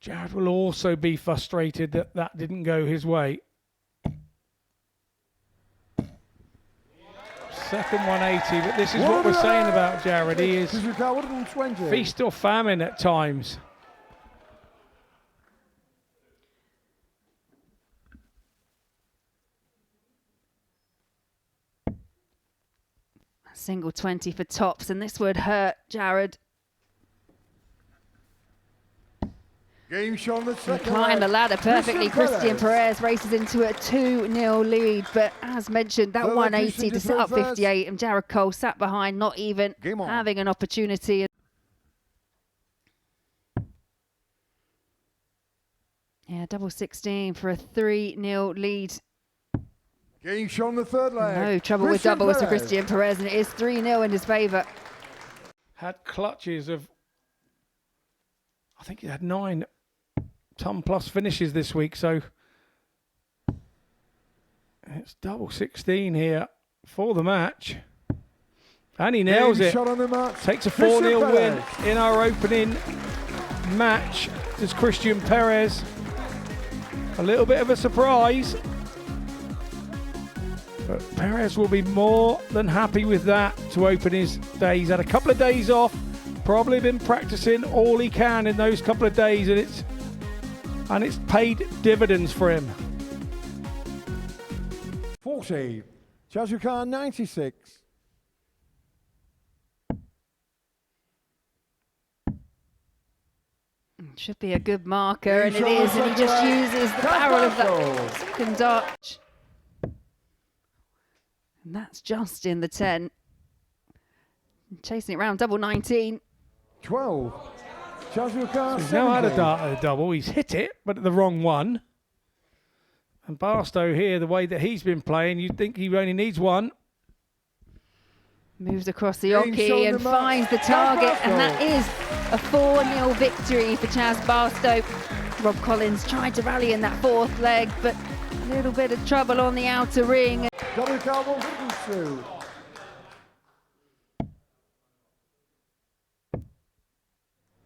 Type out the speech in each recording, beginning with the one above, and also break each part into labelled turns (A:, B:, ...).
A: Jared will also be frustrated that that didn't go his way. Second 180, but this is what we're saying about Jared. He is feast or famine at times.
B: Single 20 for tops, and this would hurt Jared.
C: Game shown the second.
B: Climb the ladder perfectly. Christian Perez races into a 2-0 lead, but as mentioned, that 180 to set up 58, and Jared Cole sat behind, not even having an opportunity. Yeah, double 16 for a 3-0 lead.
C: Game shown the third leg.
B: No trouble with doubles for Christian Perez, and it is 3-0 in his favour.
A: Had clutches of, I think he had 9 ton plus finishes this week, so it's double 16 here for the match. And he nails it. Takes a 4-0 win in our opening match. Does Christian Perez. A little bit of a surprise. But Perez will be more than happy with that to open his day. He's had a couple of days off, probably been practicing all he can in those couple of days, and it's paid dividends for him.
C: 40, Chazuka 96.
B: Should be a good marker, and it is, and he just uses the barrel of that second dart. And that's just in the 10. Chasing it around, double 19.
C: 12. Chazuka.
A: He's now had a dart at a double. He's hit it, but at the wrong one. And Barasto here, the way that he's been playing, you'd think he only needs one.
B: Moves across the oki and finds the target, and that is a 4-0 victory for Chaz Barstow. Rob Collins tried to rally in that fourth leg, but a little bit of trouble on the outer ring.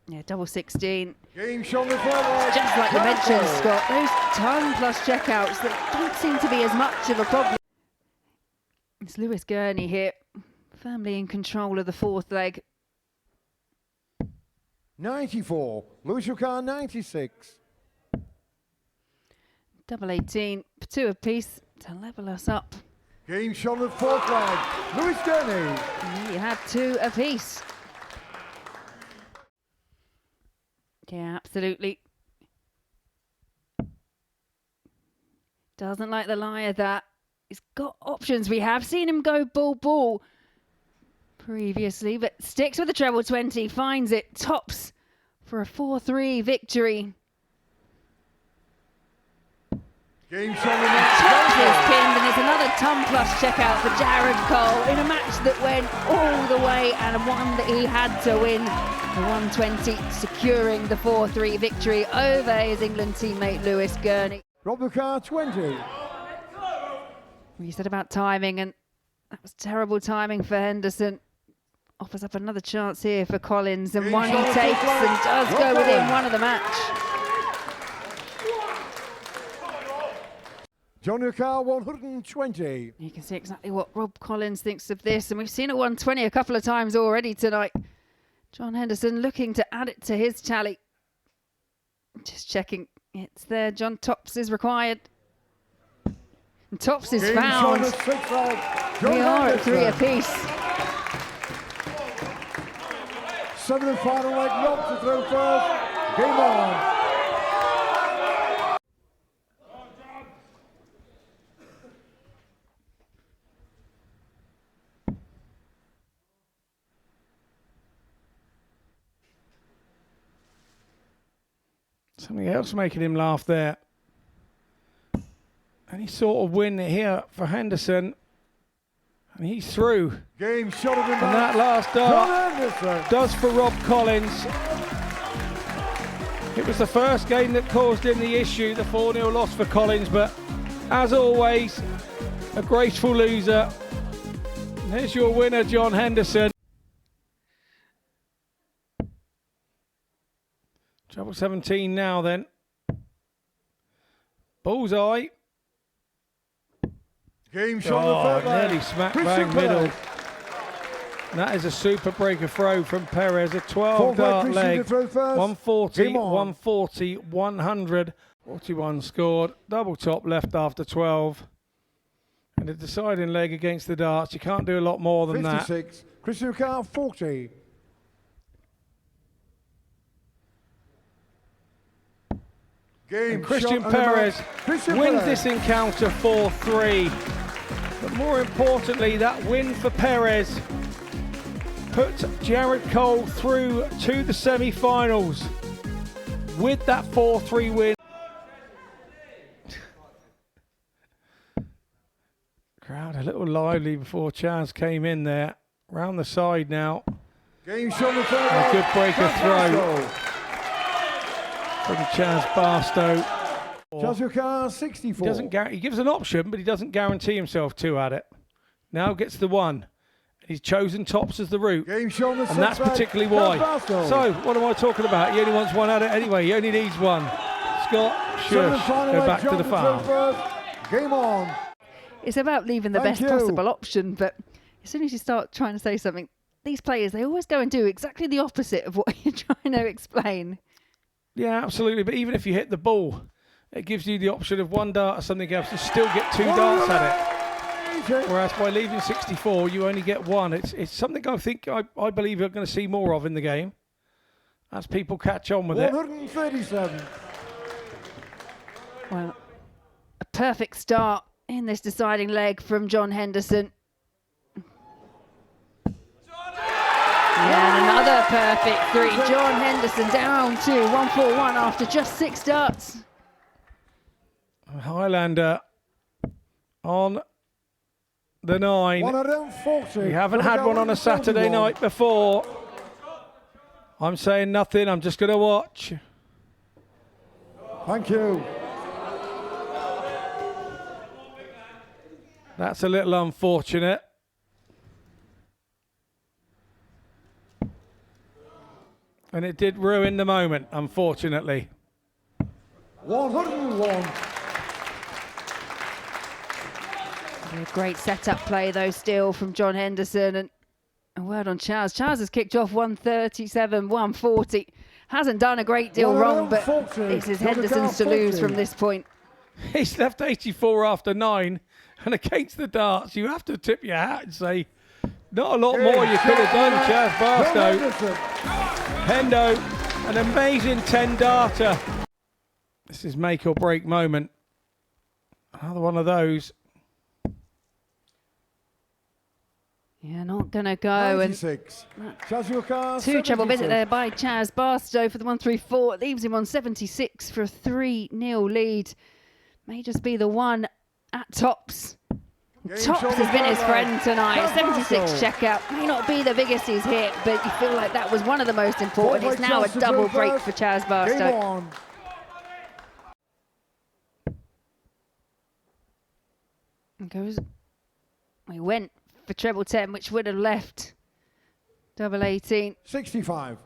B: Yeah, double 16.
C: Game shown the
B: just like you mentioned, Scott, those ton plus checkouts that don't seem to be as much of a problem. It's Lewis Gurney here, firmly in control of the fourth leg.
C: 94, Lewis Yukar 96.
B: Double 18, 2 apiece to level us up.
C: Game shown the fourth leg, Lewis Gurney.
B: You have 2 apiece. Yeah, absolutely. Doesn't like the lie of that. He's got options. We have seen him go ball previously, but sticks with the treble 20, finds it, tops for a 4-3 victory.
C: Game shown
B: Tops is pinned, and it's another ton plus checkout for Jared Cole in a match that went all the way and one that he had to win. The 120 securing the 4-3 victory over his England teammate Lewis Gurney.
C: Rob the car 20.
B: You said about timing, and that was terrible timing for Henderson. Offers up another chance here for Collins, and one he takes and does go within one of the match.
C: John Yukar 120.
B: You can see exactly what Rob Collins thinks of this, and we've seen a 120 a couple of times already tonight. John Henderson looking to add it to his tally. Just checking, it's there. John Tops is required. And Tops is found. We are at 3 apiece.
C: 7 and final leg, not to throw first. Game on.
A: Something else making him laugh there. Any sort of win here for Henderson. And he's through.
C: Game shot of the
A: and that last dart does for Rob Collins. It was the first game that caused him the issue, the 4-0 loss for Collins, but as always, a graceful loser. And here's your winner, John Henderson. Treble 17 now then. Bullseye.
C: Game shot
A: nearly smack bang middle. That is a super breaker throw from Perez. A 12 dart leg. 140, 140, 100. 41 scored. Double top left after 12. And a deciding leg against the darts. You can't do a lot more than
C: 56.
A: that.
C: Christian Carr, 40.
A: And Christian Perez wins this encounter 4-3. But more importantly, that win for Perez puts Jared Cole through to the semi-finals with that 4-3 win. Crowd a little lively before Chaz came in there. Round the side now.
C: Game shot the third.
A: A good breaker throw from Chaz Barasto.
C: Chaz 64.
A: He gives an option, but he doesn't guarantee himself two at it. Now gets the one. He's chosen tops as the route,
C: Game shot the
A: and that's particularly why. So, what am I talking about? He only wants one at it anyway. He only needs one. Scott, shush, go back to the farm.
C: Game on.
B: It's about leaving the best possible option, but as soon as you start trying to say something, these players, they always go and do exactly the opposite of what you're trying to explain.
A: Yeah, absolutely. But even if you hit the ball, it gives you the option of one dart or something else. You still get two darts at it. Whereas by leaving 64, you only get one. It's something I believe you're going to see more of in the game as people catch on with
C: 137.
B: Well, a perfect start in this deciding leg from John Henderson. And another perfect three. John Henderson down to 141 after just 6 darts.
A: Highlander on the 9.
C: 140.
A: We haven't had one on a Saturday night before. I'm saying nothing. I'm just going to watch.
C: Thank you.
A: That's a little unfortunate. And it did ruin the moment, unfortunately.
C: 101.
B: A great setup play, though, still from John Henderson. And a word on Chaz. Chaz has kicked off 137, 140. Hasn't done a great deal wrong, but this is Henderson's to lose from this point.
A: He's left 84 after 9. And against the darts, you have to tip your hat and say, not a lot more you could have done, Chaz Barasto. Hendo, an amazing 10-darter. This is make or break moment. Another one of those.
B: Yeah, not going to go.
C: 96.
B: And two treble visit there by Chaz Barasto for the 134. It leaves him on 76 for a 3-0 lead. May just be the one at tops. Tops has been his friend tonight. 76 checkout. May not be the biggest he's hit, but you feel like that was one of the most important. It's now a double break for Chaz Barasto. We went for treble 10, which would have left double 18.
C: 65.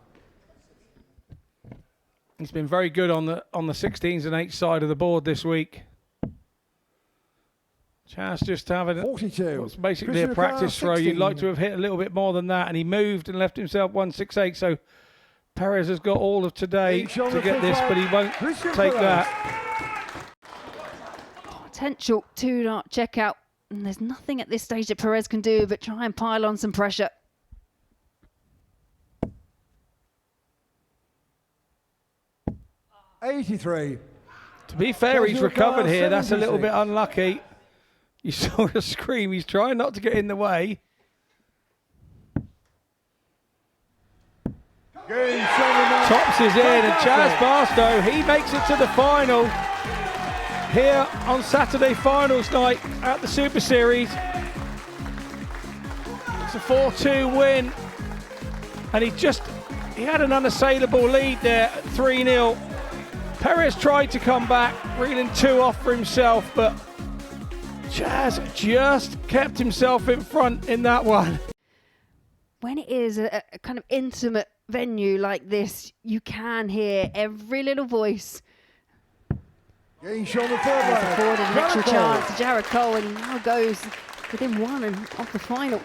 A: He's been very good on the 16s and 8s side of the board this week. Chaz just having
C: 42.
A: It's basically a practice throw. You'd like to have hit a little bit more than that, and he moved and left himself 168. So Perez has got all of today to get this, but he won't take that.
B: Potential 2-dart checkout, and there's nothing at this stage that Perez can do but try and pile on some pressure.
C: $83.
A: To be fair, he's recovered here. That's a little bit unlucky. You saw the scream. He's trying not to get in the way. Tops is in, and Chaz Barasto, he makes it to the final here on Saturday finals night at the Super Series. It's a 4-2 win, and he had an unassailable lead there at 3-0. Perez tried to come back, reeling 2 off for himself, but Chaz just kept himself in front in that one.
B: When it is a kind of intimate venue like this, you can hear every little voice.
C: He's afforded
B: an extra chance to Jared Cole, and he now goes within one and off the final.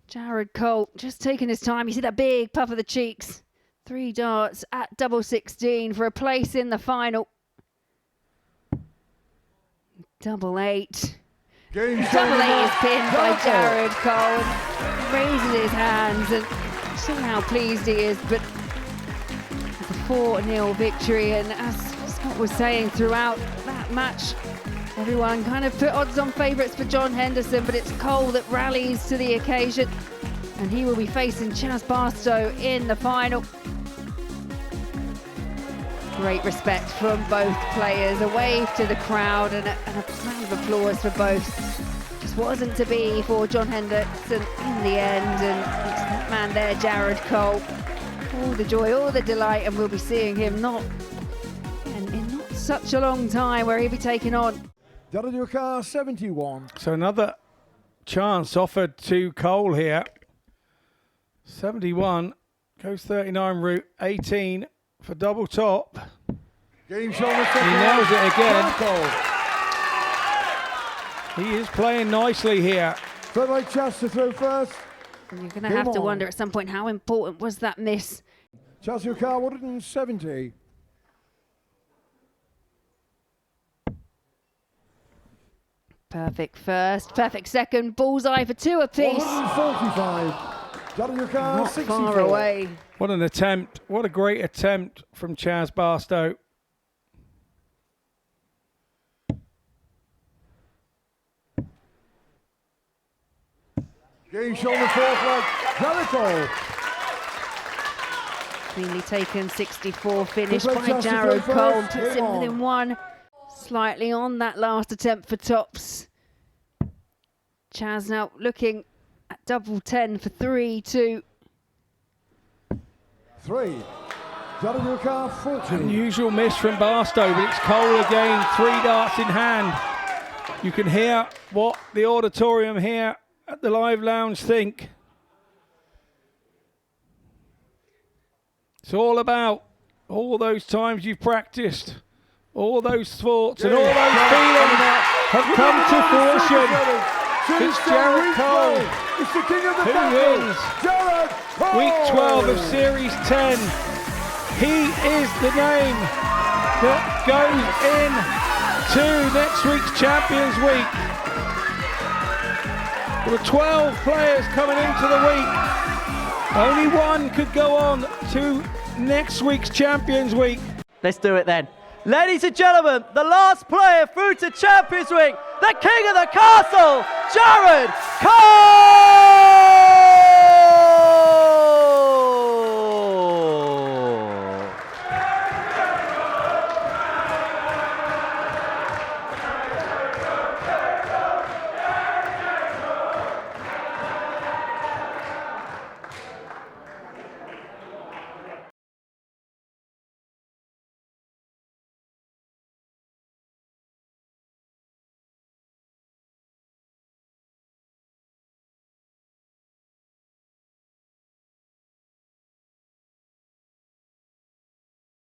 B: Jared Cole just taking his time. You see that big puff of the cheeks. 3 darts at double 16 for a place in the final. Double 8. Double 8 is pinned by Jared Cole. He raises his hands and see how pleased he is. But it's a 4-0 victory, and as Scott was saying throughout that match, everyone kind of put odds on favourites for John Henderson, but it's Cole that rallies to the occasion, and he will be facing Chaz Barstow in the final. Great respect from both players, a wave to the crowd and a round of applause for both. Just wasn't to be for John Henderson in the end, and it's that man there, Jared Cole. All the joy, all the delight, and we'll be seeing him in not such a long time where he'll be taking on
C: WK 71.
A: So another chance offered to Cole here. 71 goes 39 route, 18 for double top.
C: Game shoulder.
A: He nails it again. He is playing nicely here.
C: Third right chance to throw first.
B: And you're going to have to wonder at some point, how important was that miss?
C: Chaz Car 170.
B: Perfect first, perfect second, bullseye for 2 apiece.
C: 145. WK
B: Not
C: 64.
B: far away.
A: What an attempt. What a great attempt from Chaz Barstow.
C: Game shoulder fourth leg. Jericho.
B: Cleanly taken, 64 finish by Jared Cole. Puts him within 1. Slightly on that last attempt for tops. Chaz now looking at double 10 for 3-2.
C: 3. WK 40.
A: Unusual miss from Barstow, but it's Cole again, 3 darts in hand. You can hear what the auditorium here at the Live Lounge think. It's all about all those times you've practiced, all those thoughts and all those feelings have come to fruition. It's Jared Cole who wins week 12 of Series 10. He is the name that goes in to next week's Champions Week. There were 12 players coming into the week. Only one could go on to next week's Champions Week.
D: Let's do it then. Ladies and gentlemen, the last player through to Champions Week, the king of the castle, Jared Cole!